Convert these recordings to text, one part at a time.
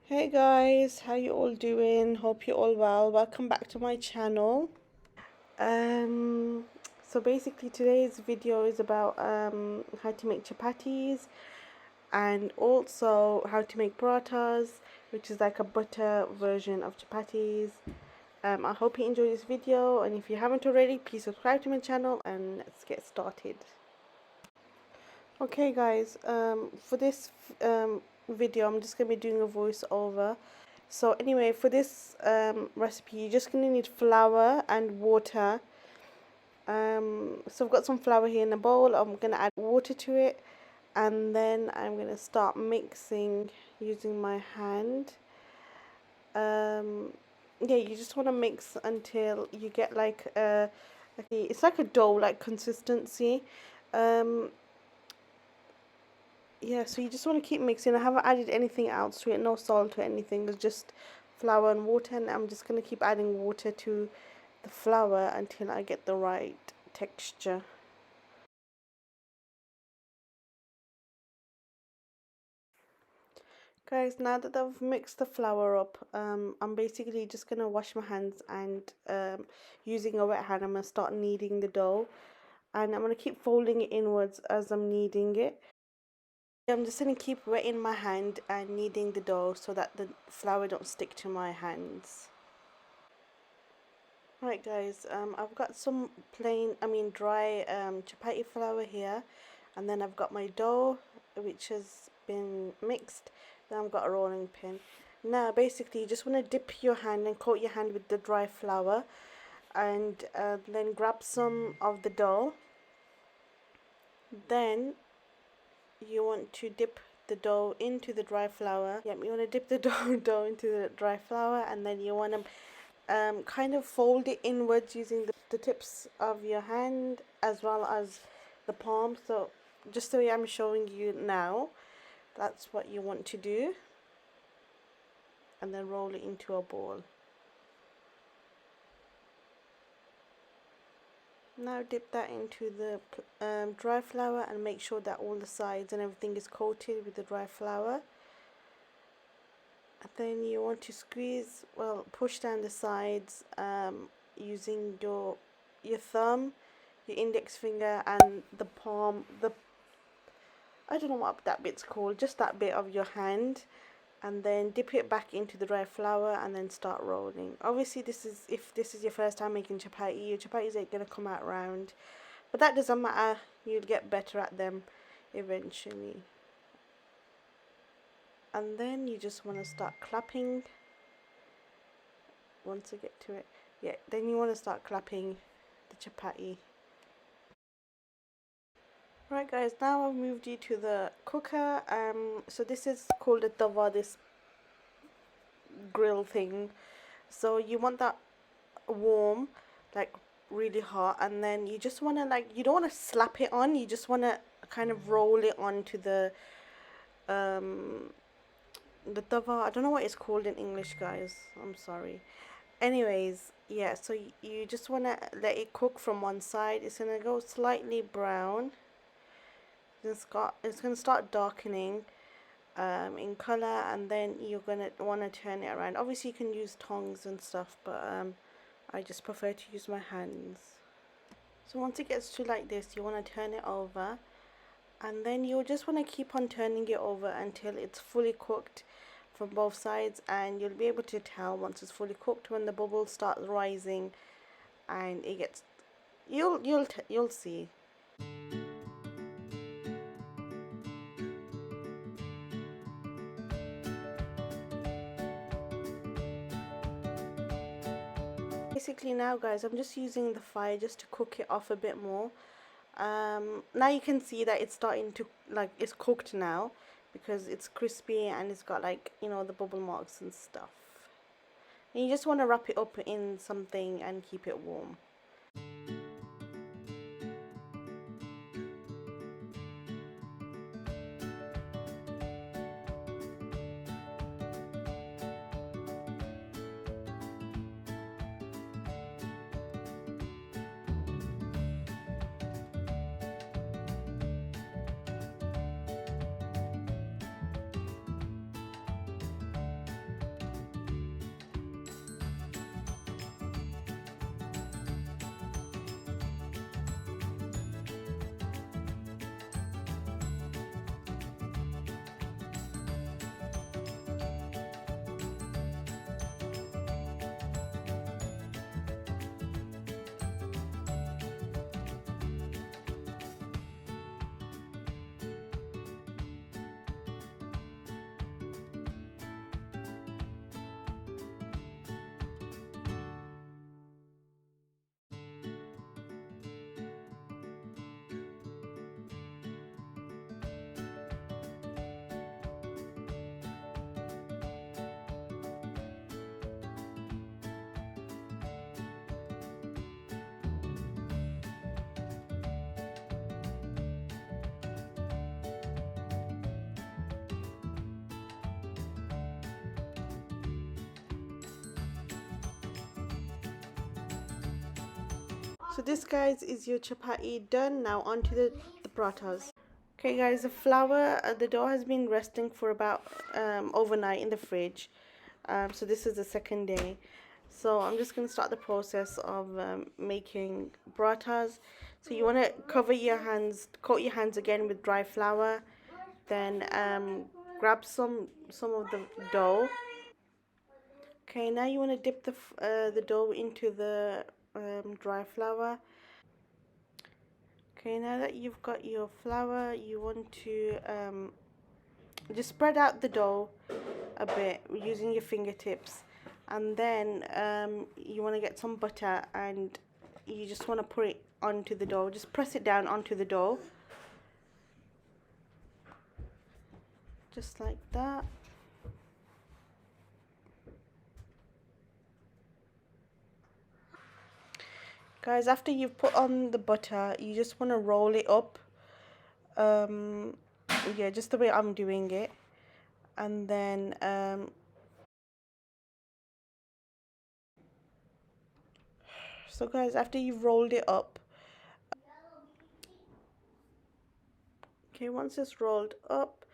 Hey guys, how you all doing? Hope you're all well. Welcome back to my channel. Um so basically today's video is about how to make chapatis and also how to make parathas, which is like a butter version of chapatis. I hope you enjoy this video, and if you haven't already, please subscribe to my channel and let's get started. Okay guys, for this video I'm just going to be doing a voiceover. So anyway, for this recipe you're just going to need flour and water. So I've got some flour here in a bowl. I'm going to add water to it, and then I'm going to start mixing using my hand. Yeah, you just want to mix until you get like it's like a dough like consistency. Um, yeah, so you just want to keep mixing. I haven't added anything else to it, no salt or anything. It's just flour and water, and I'm just going to keep adding water to the flour until I get the right texture. Guys, now that I've mixed the flour up, I'm basically just going to wash my hands, and using a wet hand I'm going to start kneading the dough, and I'm going to keep folding it inwards as I'm kneading it. I'm just going to keep wetting my hand and kneading the dough so that the flour don't stick to my hands. Right guys, I've got some dry chapati flour here, and then I've got my dough which has been mixed. Then I've got a rolling pin. Now basically you just want to dip your hand and coat your hand with the dry flour, and then grab some of the dough. Then you want to dip the dough into the dry flour. Yep, you want to dip the dough into the dry flour, and then you want to kind of fold it inwards using the tips of your hand as well as the palm. So just the way I'm showing you now, that's what you want to do, and then roll it into a ball. Now dip that into the dry flour and make sure that all the sides and everything is coated with the dry flour. And then you want to push down the sides using your thumb, your index finger, and the palm. I don't know what that bit's called, just that bit of your hand, and then dip it back into the dry flour and then start rolling. Obviously, if this is your first time making chapati, your chapatis ain't gonna come out round, but that doesn't matter. You'll get better at them eventually. And then you just want to start clapping. Once I get to it, yeah, then you want to start clapping the chapati. Right guys, now I've moved you to the cooker. So this is called a tawa, this grill thing. So you want that warm, like really hot, and then you just want to, like, you don't want to slap it on, you just want to kind of roll it onto um the tawa. I don't know what it's called in English, guys, I'm sorry. Anyways, yeah, so you just want to let it cook from one side. It's going to go slightly brown. It's going to start darkening in color, and then you're going to want to turn it around. Obviously you can use tongs and stuff, but I just prefer to use my hands. So once it gets to like this, you want to turn it over, and then you just want to keep on turning it over until it's fully cooked from both sides, and you'll be able to tell once it's fully cooked when the bubbles start rising, and it gets, you'll see. Basically now guys, I'm just using the fire just to cook it off a bit more. Now you can see that it's starting to, like, it's cooked now because it's crispy and it's got, like, you know, the bubble marks and stuff. And you just want to wrap it up in something and keep it warm. So this, guys, is your chapati done. Now onto the parathas. Okay, guys, the flour, the dough has been resting for about overnight in the fridge. So this is the second day. So I'm just going to start the process of making parathas. So you want to coat your hands again with dry flour. Then grab some of the dough. Okay, now you want to dip the dough into the dry flour. Okay, now that you've got your flour, you want to just spread out the dough a bit using your fingertips, and then you want to get some butter and you just want to put it onto the dough. Just press it down onto the dough, just like that. Guys, after you've put on the butter, you just want to roll it up. Yeah, just the way I'm doing it. And then so guys, after you've rolled it up, okay, once it's rolled up,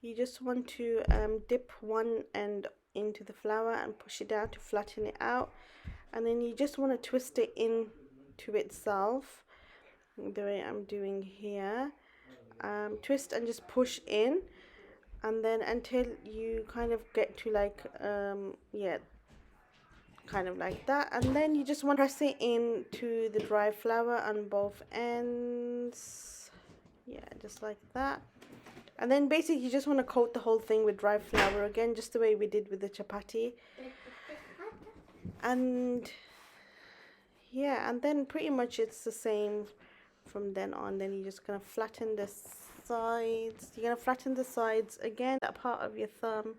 you just want to dip one end into the flour and push it down to flatten it out, and then you just want to twist it in to itself the way I'm doing here. Twist and just push in, and then until you kind of get to like yeah, kind of like that, and then you just want to press it into the dry flour on both ends. Yeah, just like that. And then basically you just want to coat the whole thing with dry flour again, just the way we did with the chapati. And yeah, and then pretty much it's the same from then on. Then you're just gonna flatten the sides. You're gonna flatten the sides again, that part of your thumb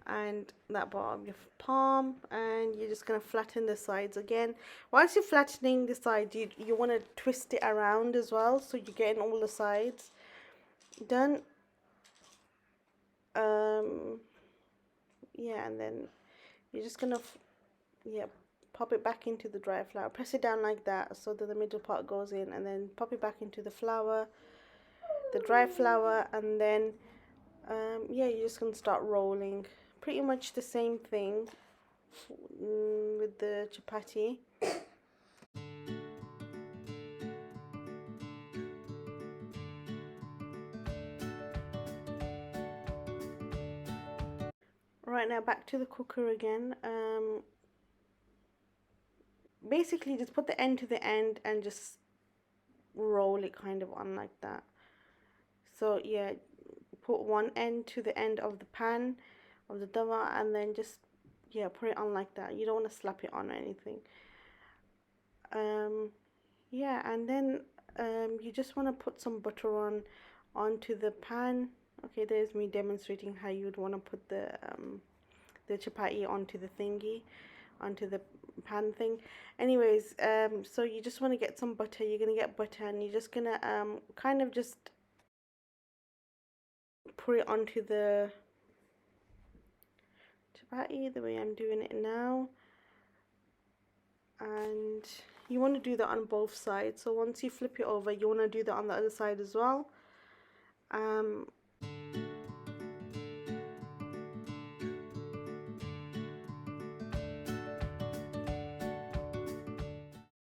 and that part of your palm, and you're just gonna flatten the sides again. Once you're flattening the sides, you want to twist it around as well, so you're getting all the sides done. Yeah, and then you're just gonna yeah, pop it back into the dry flour. Press it down like that so that the middle part goes in, and then pop it back into the flour, the dry flour, and then yeah, you're just gonna start rolling. Pretty much the same thing with the chapati. Right, now back to the cooker again. Basically just put the end to the end and just roll it kind of on like that. So yeah, put one end to the end of the pan of the tawa, and then just yeah, put it on like that. You don't want to slap it on or anything. Yeah, and then you just want to put some butter onto the pan. Okay, there's me demonstrating how you would want to put the chapati onto the thingy, onto the pan thing. Anyways, so you just want to get some butter. You're gonna get butter, and you're just gonna kind of just put it onto the chapati the way I'm doing it now. And you want to do that on both sides. So once you flip it over, you want to do that on the other side as well.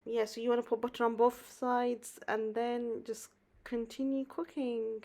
Yeah, so you want to put butter on both sides and then just continue cooking.